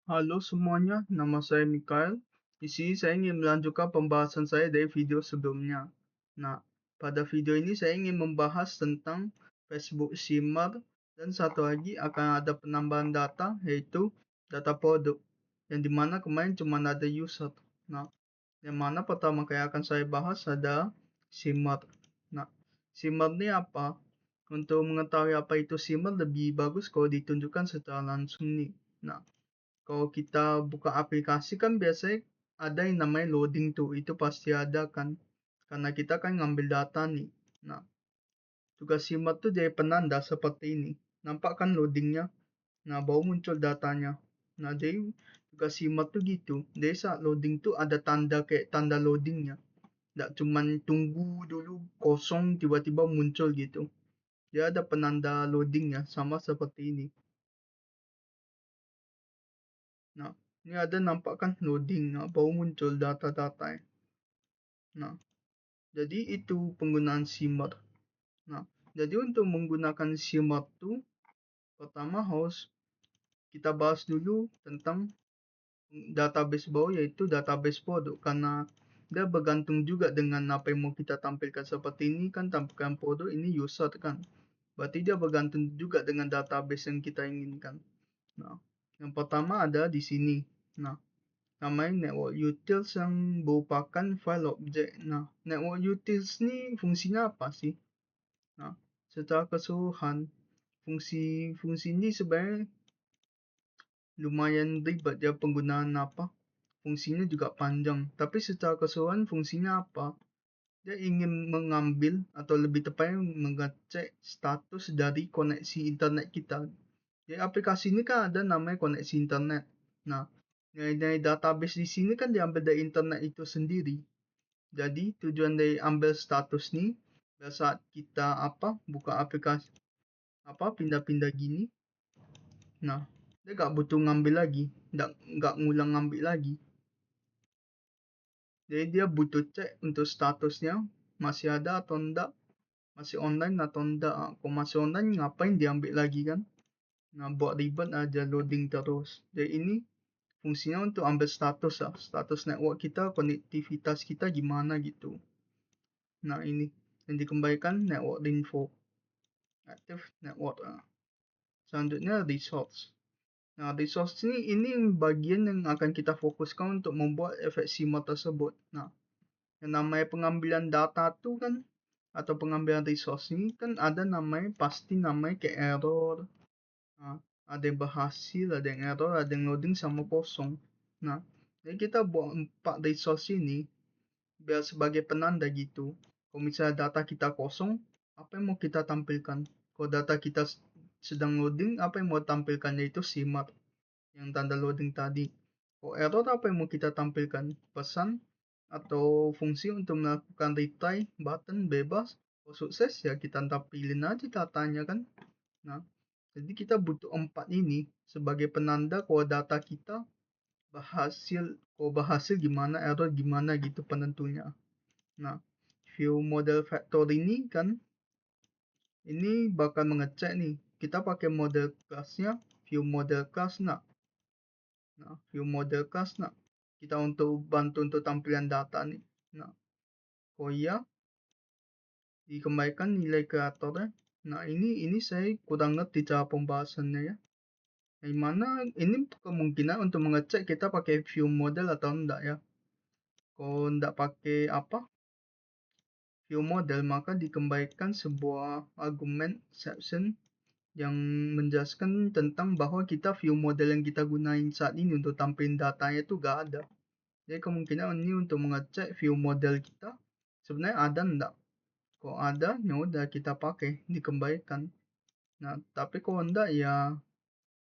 Halo semuanya, nama saya Mikael. Di sini saya ingin melanjutkan pembahasan saya dari video sebelumnya. Nah, pada video ini saya ingin membahas tentang Facebook Shimmer dan satu lagi akan ada penambahan data yaitu data produk yang dimana kemarin cuma ada user. Nah, yang mana pertama kali akan saya bahas ada Shimmer. Nah, Shimmer ini apa? Untuk mengetahui apa itu Shimmer lebih bagus kalau ditunjukkan secara langsung nih. Nah, kalau kita buka aplikasi kan biasanya ada yang namanya loading tuh, itu pasti ada kan. Karena kita kan ngambil data nih. Nah, tugas simat tuh jadi penanda seperti ini. Nampak kan loadingnya? Nah, baru muncul datanya. Nah, jadi tugas simat tuh gitu. Jadi saat loading tuh ada tanda kayak tanda loadingnya. Nggak cuman tunggu dulu kosong tiba-tiba muncul gitu. Dia ada penanda loadingnya sama seperti ini. Nah, ini ada nampak kan loading, nah, baru muncul data-data. Nah, jadi itu penggunaan Shimmer. Nah, jadi untuk menggunakan Shimmer itu pertama harus kita bahas dulu tentang database bawah yaitu database produk karena dia bergantung juga dengan apa yang mau kita tampilkan seperti ini kan tampilkan produk ini user kan. Berarti dia bergantung juga dengan database yang kita inginkan. Nah, yang pertama ada di sini. Nah, namanya network utils yang merupakan file object. Nah, network utils ini fungsinya apa sih? Nah, secara keseluruhan, fungsi-fungsi ini sebenarnya lumayan ribet ya penggunaan apa. Fungsinya juga panjang. Tapi secara keseluruhan fungsinya apa? Dia ingin mengambil atau lebih tepatnya mengecek status dari koneksi internet kita. Jadi aplikasi ini kan ada namanya koneksi internet. Nah, dari database di sini kan diambil dari internet itu sendiri. Jadi tujuan dari ambil status nih pada saat kita buka aplikasi pindah-pindah gini. Nah, dia nggak butuh ngambil lagi, nggak ngulang ngambil lagi. Jadi dia butuh cek untuk statusnya masih ada atau enggak, masih online atau enggak. Kalau masih online ngapain diambil lagi kan? Nah, buat ribet aja loading terus. Jadi ini fungsinya untuk ambil status status network kita, konektivitas kita gimana gitu. Nah, ini yang dikembalikan network info, active network. Selanjutnya resource. Nah, resource ini bagian yang akan kita fokuskan untuk membuat efek shimmer tersebut. Nah, yang namanya pengambilan data tuh kan atau pengambilan resource ini kan ada namanya pasti namanya kayak error. Nah, ada yang berhasil, ada yang error, ada yang loading sama kosong. Nah, jadi kita buat 4 resource ini biar sebagai penanda gitu. Kalau misalnya data kita kosong, apa yang mau kita tampilkan? Kalau data kita sedang loading, apa yang mau tampilkan yaitu shimmer yang tanda loading tadi. Kalau error apa yang mau kita tampilkan? Pesan atau fungsi untuk melakukan retry button bebas. Kalau sukses ya kita tampilin aja datanya kan. Nah, jadi kita butuh 4 ini sebagai penanda kalau data kita berhasil. Kalau berhasil gimana, error gimana gitu penentunya. Nah, view model factor ini kan ini bakal mengecek nih. Kita pakai model class-nya view model class nah. Nah, view model class nah. Kita untuk bantu untuk tampilan data nih. Nah, oh iya, dikembalikan nilai kreatornya. Nah, ini saya kurang ngerti cara pembahasannya ya. Yang mana ini kemungkinan untuk mengecek kita pakai view model atau enggak ya. Kalau enggak pakai view model maka dikembalikan sebuah argumen exception yang menjelaskan tentang bahwa kita view model yang kita gunain saat ini untuk tampilin datanya itu gak ada. Jadi kemungkinan ini untuk mengecek view model kita sebenarnya ada enggak. Kalau ada ya udah kita pakai dikembalikan. Nah, tapi kalau enggak ya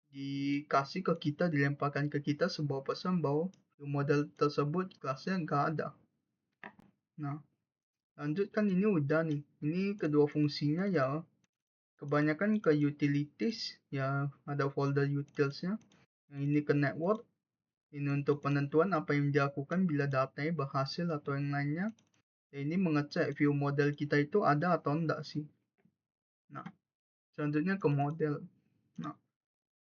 dikasih ke kita, dilemparkan ke kita sebuah pesan bahwa view model tersebut kelasnya enggak ada. Nah, lanjutkan ini udah nih. Ini kedua fungsinya ya kebanyakan ke utilities ya ada folder utilsnya. Yang ini ke network. Ini untuk penentuan apa yang dilakukan bila datanya berhasil atau yang lainnya. Ini mengecek view model kita itu ada atau enggak sih. Nah, selanjutnya ke model. Nah,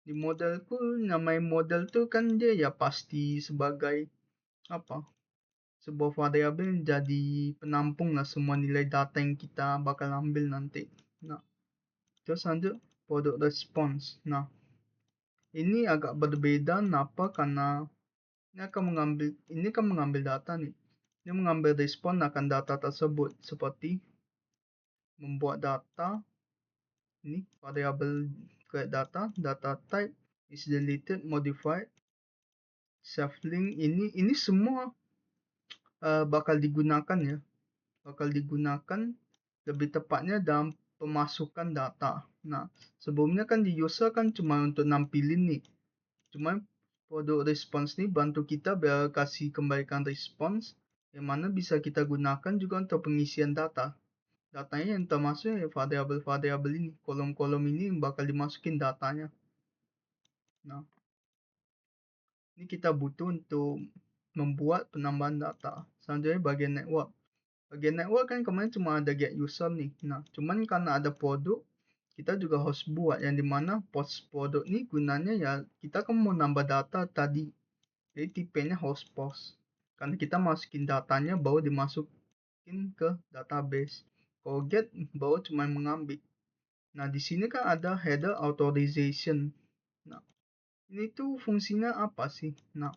Di modelku, namanya model tuh kan dia ya pasti sebagai apa? Sebuah variabel yang jadi penampung lah semua nilai data yang kita bakal ambil nanti. Nah, terus lanjut product response. Nah, ini agak berbeda kenapa? Karena ini akan mengambil data nih. Ini mengambil respon akan data tersebut seperti membuat data ini variabel create data type is deleted, modified, save link. Ini semua bakal digunakan ya, bakal digunakan lebih tepatnya dalam pemasukan data. Nah, sebelumnya kan di user kan cuma untuk nampilin nih, cuma produk response nih bantu kita biar kasih kembalikan respons yang mana bisa kita gunakan juga untuk pengisian data. Datanya yang termasuk ya variabel-variabel ini, kolom-kolom ini yang bakal dimasukin datanya. Nah, ini kita butuh untuk membuat penambahan data. Selanjutnya bagian network. Bagian network kan kemarin cuma ada get user nih. Nah, cuman karena ada produk, kita juga harus buat yang dimana post produk nih gunanya ya kita kan mau nambah data tadi. Jadi tipenya host post. Karena kita masukin datanya baru dimasukin ke database. Kalau get baru cuma mengambil. Nah, di sini kan ada header authorization. Nah, ini tuh fungsinya apa sih? Nah,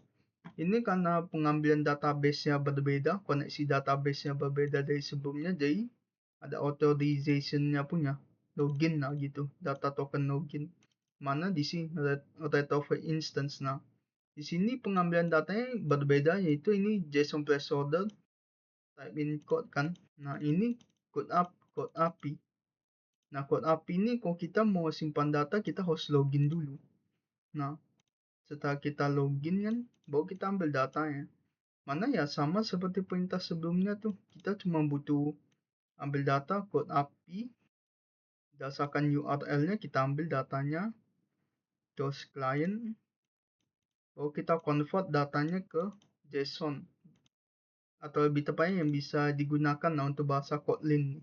ini karena pengambilan database-nya berbeda, koneksi database-nya berbeda dari sebelumnya, jadi ada authorization-nya punya, login lah gitu, data token login. Mana di sini rate of instance. Nah, di sini pengambilan datanya berbeda, yaitu ini JSON placeholder type in code kan. Nah, ini code API. Nah, code API ini kalau kita mau simpan data, kita harus login dulu. Nah, setelah kita login kan, baru kita ambil datanya. Mana ya sama seperti perintah sebelumnya tuh, kita cuma butuh ambil data code API, berdasarkan URL-nya kita ambil datanya, terus client, baru kita convert datanya ke JSON, atau lebih tepatnya yang bisa digunakan lah untuk bahasa Kotlin.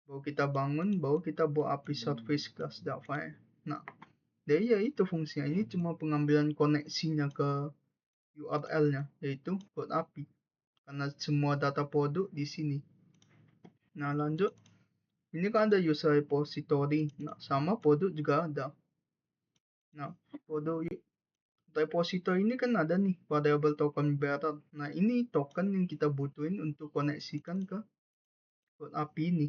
Baru kita bangun, baru kita buat API service class file. Nah, jadi ya itu fungsinya, ini cuma pengambilan koneksinya ke URL-nya, yaitu code API. Karena semua data produk di sini. Nah, lanjut. Ini kan ada user repository. Nah, sama produk juga ada. Nah, produk repository ini kan ada nih variable token bearer. Nah, ini token yang kita butuhin untuk koneksikan ke code API ini.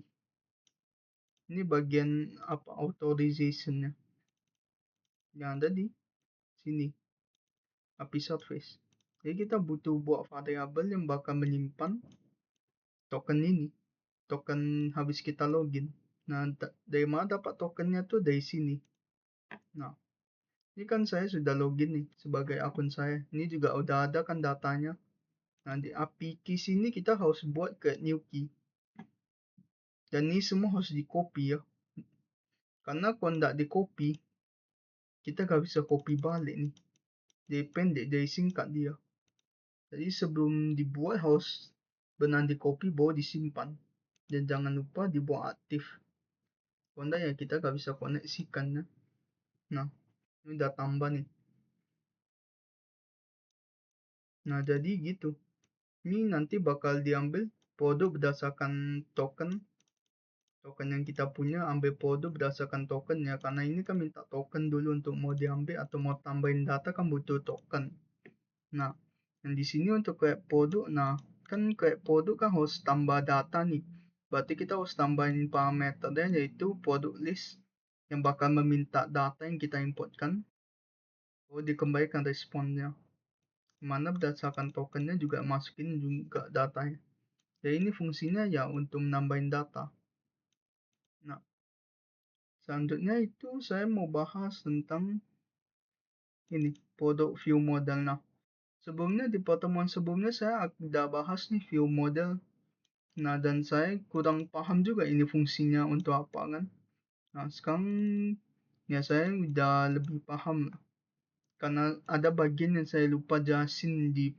Ini bagian apa authorization-nya yang ada di sini. API service. Jadi kita butuh buat variabel yang bakal menyimpan token ini. Token habis kita login. Nah, dari mana dapat tokennya tuh dari sini. Nah, ini kan saya sudah login nih sebagai akun saya. Ini juga udah ada kan datanya. Nah, di API key sini kita harus buat ke new key. Dan ini semua harus di copy ya. Karena kalau nggak di copy, kita nggak bisa copy balik nih. Jadi pendek, jadi singkat dia. Jadi sebelum dibuat harus benar di copy baru disimpan. Dan jangan lupa dibuat aktif. Kalau nggak ya kita nggak bisa koneksikan ya. Nah, ini udah tambah nih. Nah, jadi gitu. Ini nanti bakal diambil produk berdasarkan token yang kita punya, ambil produk berdasarkan token ya, karena ini kan minta token dulu untuk mau diambil atau mau tambahin data kan butuh token. Nah, yang di sini untuk create produk, nah kan create produk kan harus tambah data nih, berarti kita harus tambahin parameternya yaitu product list yang bakal meminta data yang kita importkan, baru dikembalikan responnya, mana berdasarkan tokennya juga masukin juga datanya. Jadi ini fungsinya ya untuk menambahin data. Nah, selanjutnya itu saya mau bahas tentang ini produk view model. Nah, sebelumnya di pertemuan sebelumnya saya udah bahas nih view model. Nah, dan saya kurang paham juga ini fungsinya untuk apa kan. Nah, sekarang ya saya udah lebih paham karena ada bagian yang saya lupa jelasin di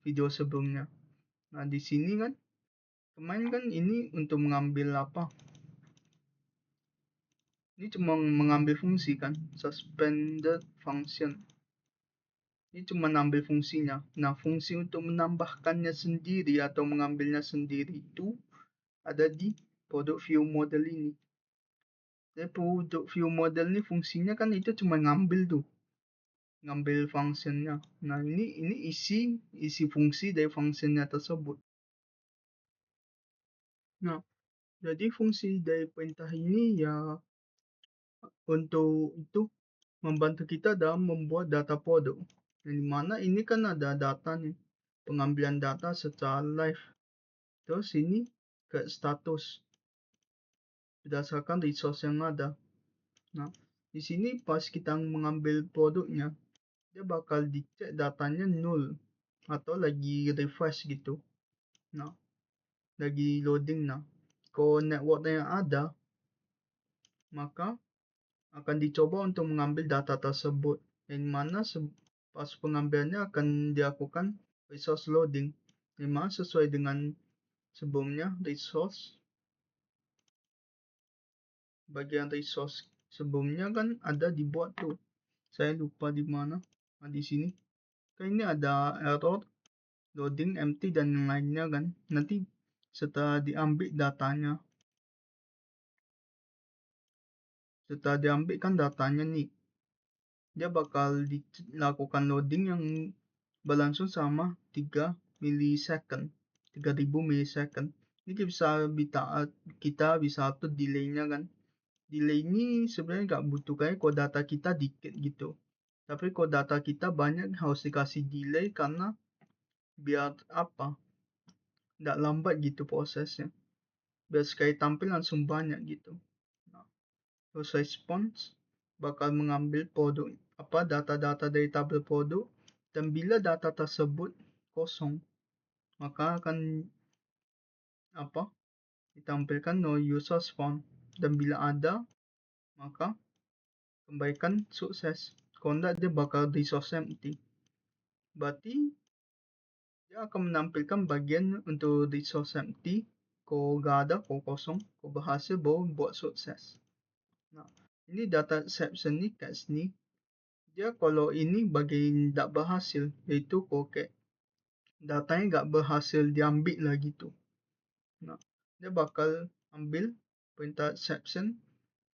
video sebelumnya. Nah, di sini kan kemarin kan ini untuk mengambil apa Ini cuma mengambil fungsi kan, suspended function. Ini cuma ambil fungsinya. Nah, fungsi untuk menambahkannya sendiri atau mengambilnya sendiri itu ada di produk view model ini. Jadi produk view model ini fungsinya kan itu cuma ngambil fungsinya. Nah, ini isi fungsi dari fungsinya tersebut. Nah, jadi fungsi dari perintah ini ya untuk itu membantu kita dalam membuat data produk. Yang dimana ini kan ada data nih, pengambilan data secara live. Terus ini ke status berdasarkan resource yang ada. Nah, di sini pas kita mengambil produknya, dia bakal dicek datanya null atau lagi refresh gitu. Nah, lagi loading. Nah, kalau network yang ada, maka akan dicoba untuk mengambil data tersebut, yang mana pas pengambilannya akan dilakukan resource loading, yang mana sesuai dengan sebelumnya bagian resource sebelumnya kan ada dibuat tuh, saya lupa di mana. Nah, di sini kan ini ada error loading empty dan yang lainnya kan. Nanti setelah diambil datanya nih, dia bakal dilakukan loading yang berlangsung selama 3 milisecond, 3000 milisecond. Ini kita bisa atur delaynya kan. Delay ini sebenarnya nggak butuh, kayak kalau data kita dikit gitu. Tapi kalau data kita banyak harus dikasih delay karena biar apa? Nggak lambat gitu prosesnya. Biar sekali tampil langsung banyak gitu. Nah, terus response bakal mengambil produk data-data dari tabel produk, dan bila data tersebut kosong, maka akan ditampilkan no users found, dan bila ada maka kembalikan sukses. Kalau enggak, dia bakal resource empty. Berarti dia akan menampilkan bagian untuk resource empty. Kalau nggak ada, kalau kosong, kalau berhasil baru buat sukses. Nah, ini data exception nih kat sini. Dia kalau ini bagian tidak berhasil, yaitu kalau kayak datanya nggak berhasil diambil lagi tuh. Nah, dia bakal ambil perintah exception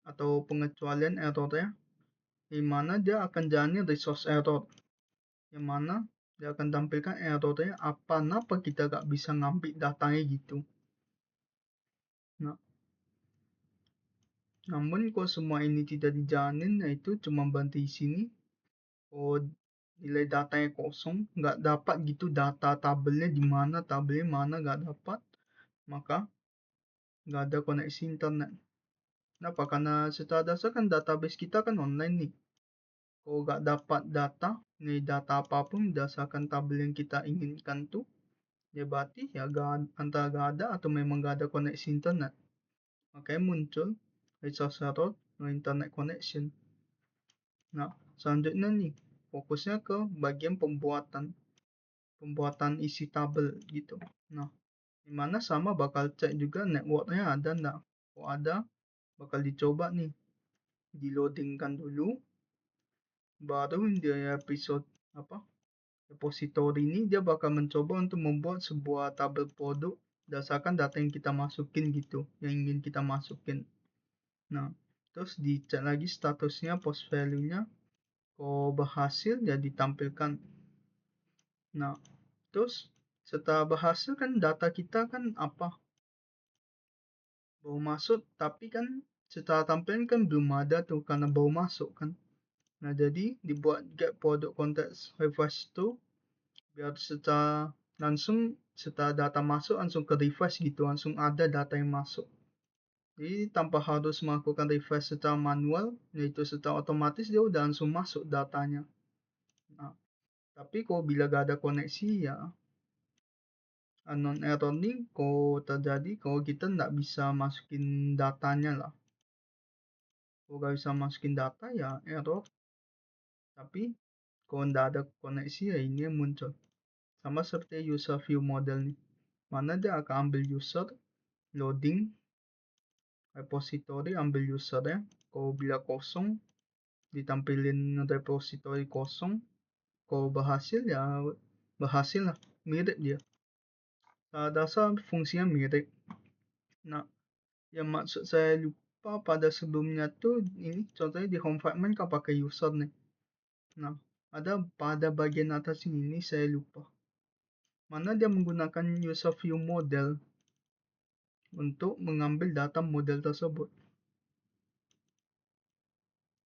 atau pengecualian errornya, di mana dia akan jalani resource error, yang mana dia akan tampilkan errornya kenapa kita nggak bisa ngambil datanya gitu. Nah, namun kalau semua ini tidak dijalanin, itu cuma bantu di sini. Oh, nilai datanya kosong, nggak dapat gitu data tabelnya di mana, tabelnya mana nggak dapat, maka nggak ada koneksi internet. Kenapa? Karena secara dasar kan database kita kan online nih. Kalau nggak dapat data apapun berdasarkan tabel yang kita inginkan tuh, ya berarti ya antara nggak ada atau memang nggak ada koneksi internet. Makanya muncul resource error, no internet connection. Nah, selanjutnya nih, fokusnya ke bagian pembuatan isi tabel gitu. Nah, dimana sama bakal cek juga networknya ada enggak. Kalau ada, bakal dicoba nih, di loadingkan dulu, baru di episode repository ini dia bakal mencoba untuk membuat sebuah tabel produk berdasarkan data yang kita masukin gitu, yang ingin kita masukin. Nah, terus dicek lagi statusnya, post value-nya. Kalau berhasil ya ditampilkan. Nah, terus setelah berhasil kan data kita kan baru masuk, tapi kan setelah tampilan kan belum ada tuh karena baru masuk kan. Nah, jadi dibuat get product context refresh tuh biar setelah data masuk langsung ke refresh gitu, langsung ada data yang masuk. Jadi tanpa harus melakukan refresh secara manual, yaitu secara otomatis dia udah langsung masuk datanya. Nah, tapi kalau bila gak ada koneksi ya unknown error nih kalau terjadi kalau kita nggak bisa masukin datanya lah. Kalau nggak bisa masukin data ya error. Tapi kalau nggak ada koneksi ya ini yang muncul. Sama seperti user view model nih. Mana dia akan ambil user, loading, repository, ambil usernya. Kalau bila kosong, ditampilin repository kosong. Kalau berhasil ya berhasil lah, mirip dia. Dasar fungsinya mirip. Nah, yang maksud saya lupa pada sebelumnya tuh ini contohnya di home fragment kan pakai user nih. Nah, ada pada bagian atas ini saya lupa. Mana dia menggunakan user view model untuk mengambil data model tersebut.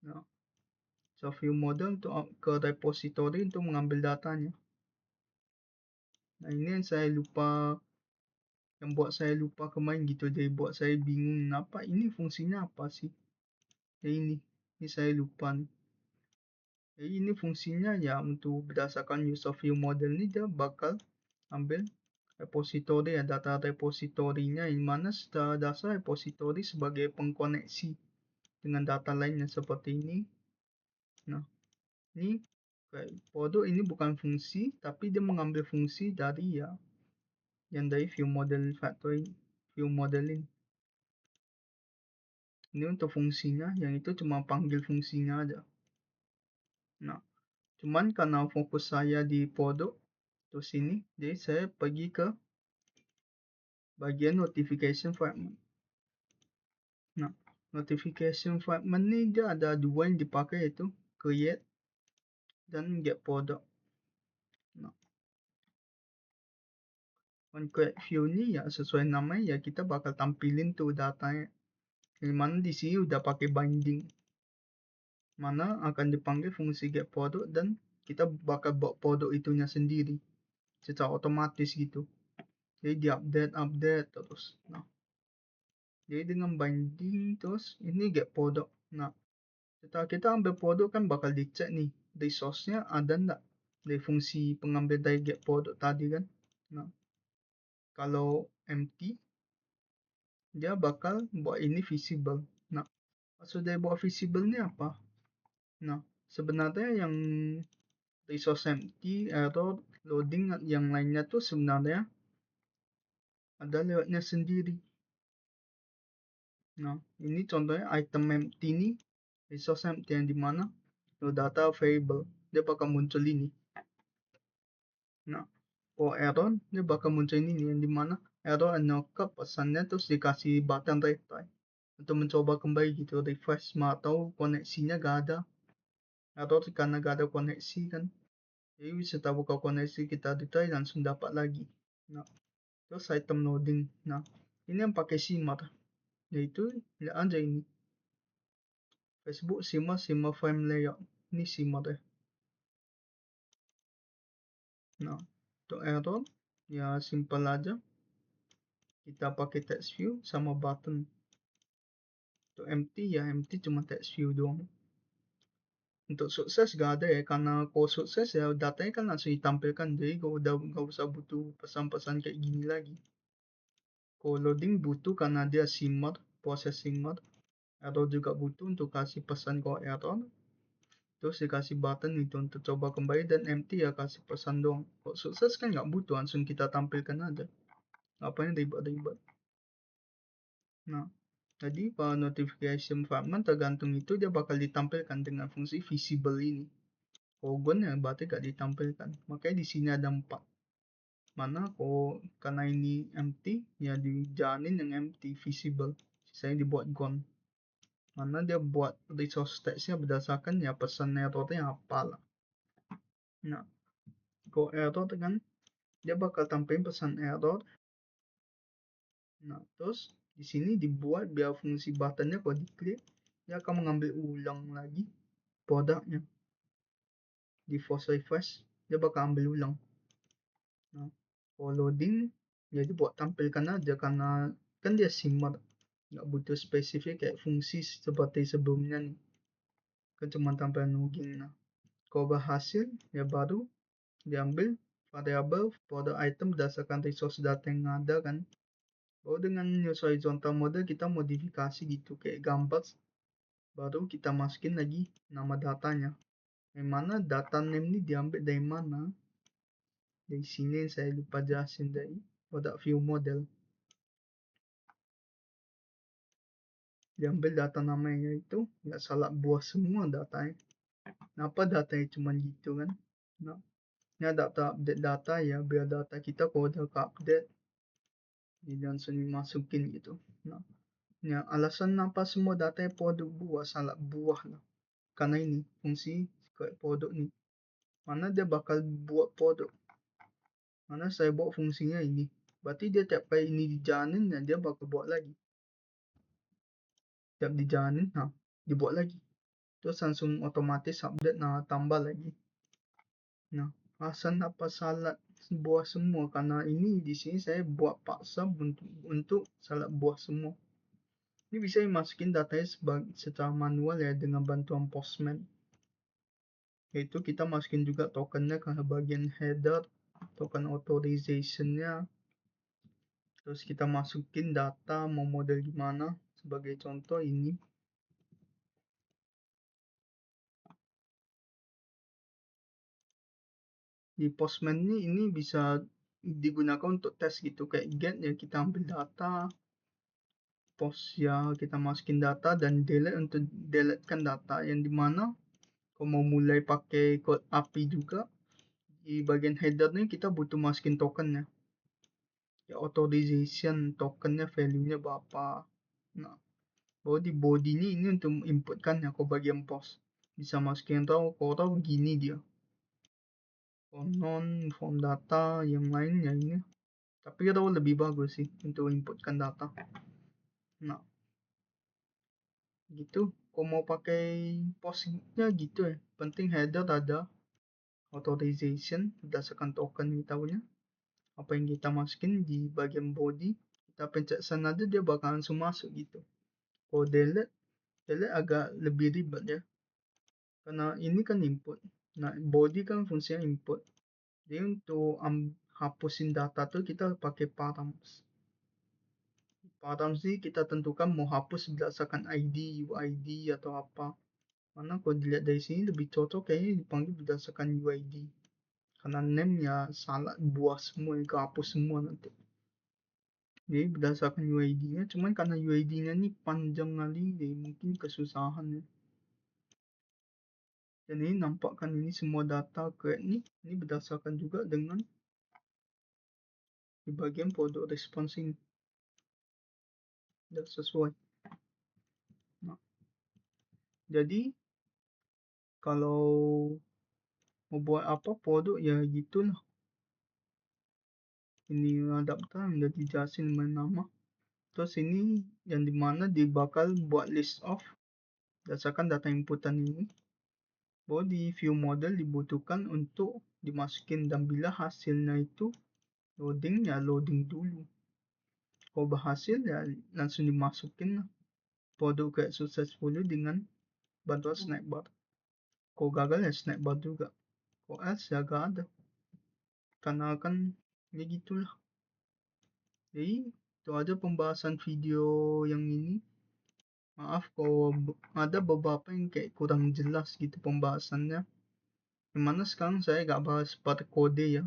Nah, user view model untuk ke repository untuk mengambil datanya. Nah, ini yang saya lupa, yang buat saya lupa kemarin gitu, jadi buat saya bingung apa ini fungsinya apa sih. Jadi ini saya lupa nih. Jadi ini fungsinya ya untuk berdasarkan user view model ini dia bakal ambil repository ya, data repositorinya, yang mana secara dasar repository sebagai pengkoneksi dengan data lainnya seperti ini. Nah, ini produk ini bukan fungsi, tapi dia mengambil fungsi dari ya yang dari view model factory, view modeling. Ini untuk fungsinya, yang itu cuma panggil fungsinya aja. Nah, cuman karena fokus saya di produk terus ini, jadi saya pergi ke bagian notification fragment. Nah, notification fragment ini dia ada dua yang dipakai, yaitu create dan get product. Nah, on create view ini ya sesuai namanya ya kita bakal tampilin tuh datanya. Yang mana di sini udah pakai binding. Mana akan dipanggil fungsi get product dan kita bakal buat produk itunya sendiri secara otomatis gitu. Jadi di update terus. Nah, jadi dengan binding terus ini get product. Nah, setelah kita ambil produk kan bakal dicek nih resource-nya ada enggak dari fungsi pengambil dari get product tadi kan. Nah, kalau empty dia bakal buat ini visible. Nah, maksud dari buat visible ini apa? Nah, sebenarnya yang resource empty atau loading yang lainnya tuh sebenarnya ada lewatnya sendiri. Nah, ini contohnya item empty ini, resource empty yang dimana no data variable, dia bakal muncul ini. Nah, for error dia bakal muncul ini yang dimana error no ke pesannya terus dikasih button retry untuk mencoba kembali gitu, refresh atau koneksinya gak ada, atau karena gak ada koneksi kan, jadi setelah buka koneksi kita retry langsung dapat lagi. Nah, terus item loading. Nah, ini yang pakai shimmer, yaitu lihat aja ini Facebook shimmer frame layout, ini shimmer ya. Nah, untuk error ya simple aja, kita pakai text view sama button. Untuk empty ya empty cuma text view doang. Untuk sukses gak ada ya, karena kalau sukses ya datanya kan langsung ditampilkan, jadi kalau udah gak usah butuh pesan-pesan kayak gini lagi. Kalau loading butuh karena dia shimmer, proses shimmer. Error juga butuh untuk kasih pesan kalau error, terus dikasih button itu untuk coba kembali, dan empty ya kasih pesan doang. Kalau sukses kan nggak butuh, langsung kita tampilkan aja, ngapain ribet-ribet. Nah, jadi pada notification fragment tergantung itu dia bakal ditampilkan dengan fungsi visible ini. Kalau gone ya berarti gak ditampilkan, makanya di sini ada 4. Mana kalau karena ini empty ya dijalanin yang empty visible, sisanya dibuat gone. Mana dia buat resource text-nya berdasarkan ya pesan errornya apa lah. Nah, kalau error kan dia bakal tampilin pesan error. Nah, terus di sini dibuat biar fungsi buttonnya kalau diklik dia akan mengambil ulang lagi produknya. Di force refresh dia bakal ambil ulang. Nah, kalau loading jadi buat tampilkan aja karena kan dia shimmer, nggak butuh spesifik kayak fungsi seperti sebelumnya nih, kan cuma tampilan login. Nah, kalau berhasil ya baru diambil variabel product item berdasarkan resource data yang ada kan. Baru dengan use horizontal model kita modifikasi gitu kayak gambar, baru kita masukin lagi nama datanya, yang mana data name ini diambil dari mana. Dari sini saya lupa jelasin dari product view model. diambil data namanya itu, nggak salah buah semua datanya. Kenapa datanya cuma gitu kan? Nah, ini data update data ya, biar data kita kalau udah ke update, jadi langsung dimasukin gitu. Nah, ya, alasan apa semua datanya produk buah, salah buah lah. Karena ini fungsi kayak produk nih. Mana dia bakal buat produk. Mana saya buat fungsinya ini. Berarti dia tiap kali ini dijalanin, ya dia bakal buat lagi. Tiap dijalanin, nah, dibuat lagi. Terus langsung otomatis update, nah, tambah lagi. Nah, alasan apa salah buah semua? Karena ini di sini saya buat paksa untuk salah buah semua. Ini bisa dimasukin datanya secara manual ya dengan bantuan Postman. Yaitu kita masukin juga tokennya ke bagian header, token authorization-nya. Terus kita masukin data mau model gimana. Sebagai contoh ini. Di Postman ini bisa digunakan untuk tes gitu. Kayak get ya kita ambil data. Post ya kita masukin data dan delete untuk deletekan data. Yang dimana kalau mau mulai pakai code API juga. Di bagian header nih kita butuh masukin tokennya. Ya authorization tokennya value-nya berapa. Nah, body ini untuk inputkan ya ke bagian post. Bisa masukin raw, kalau raw gini dia. Non form data yang lainnya ini. Tapi raw lebih bagus sih untuk inputkan data. Nah, gitu. Kalau mau pakai postnya gitu ya. Penting header ada authorization berdasarkan token kita punya. Apa yang kita masukin di bagian body, kita pencet sana aja dia bakal langsung masuk gitu. Kalau delete agak lebih ribet ya, karena ini kan input. Nah, body kan fungsinya input. Jadi untuk hapusin data tuh kita pakai params. Params sih kita tentukan mau hapus berdasarkan ID, UID atau apa. Mana kalau dilihat dari sini lebih cocok kayaknya dipanggil berdasarkan UID. Karena name ya salah buah semua, kehapus semua nanti. Jadi berdasarkan UID-nya, cuman karena UID-nya ini panjang kali, jadi mungkin kesusahan ya. Dan ini nampakkan ini semua data create ini berdasarkan juga dengan di bagian produk response ini. Tidak sesuai. Nah, jadi kalau mau buat apa produk ya gitulah. Ini adapter udah dijelasin nama. Terus ini yang dimana dibakal buat list of berdasarkan data inputan ini. Bahwa di view model dibutuhkan untuk dimasukin dan bila hasilnya itu loading ya loading dulu. Kalau berhasil ya langsung dimasukin produk kayak successful dengan bantuan snackbar. Kalau gagal ya snackbar juga. Kalau else ya gak ada. Karena kan ya gitulah. Jadi itu aja pembahasan video yang ini. Maaf kalau ada beberapa yang kayak kurang jelas gitu pembahasannya. Dimana sekarang saya gak bahas pada kode ya.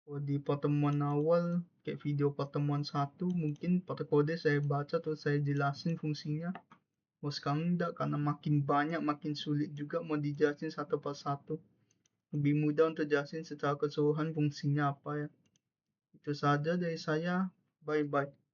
Kalau di pertemuan awal kayak video pertemuan 1 mungkin pada kode saya baca atau saya jelasin fungsinya. Oh sekarang enggak, karena makin banyak makin sulit juga mau dijelasin satu persatu. Lebih mudah untuk jelasin secara keseluruhan fungsinya apa ya. Itu saja dari saya. Bye bye.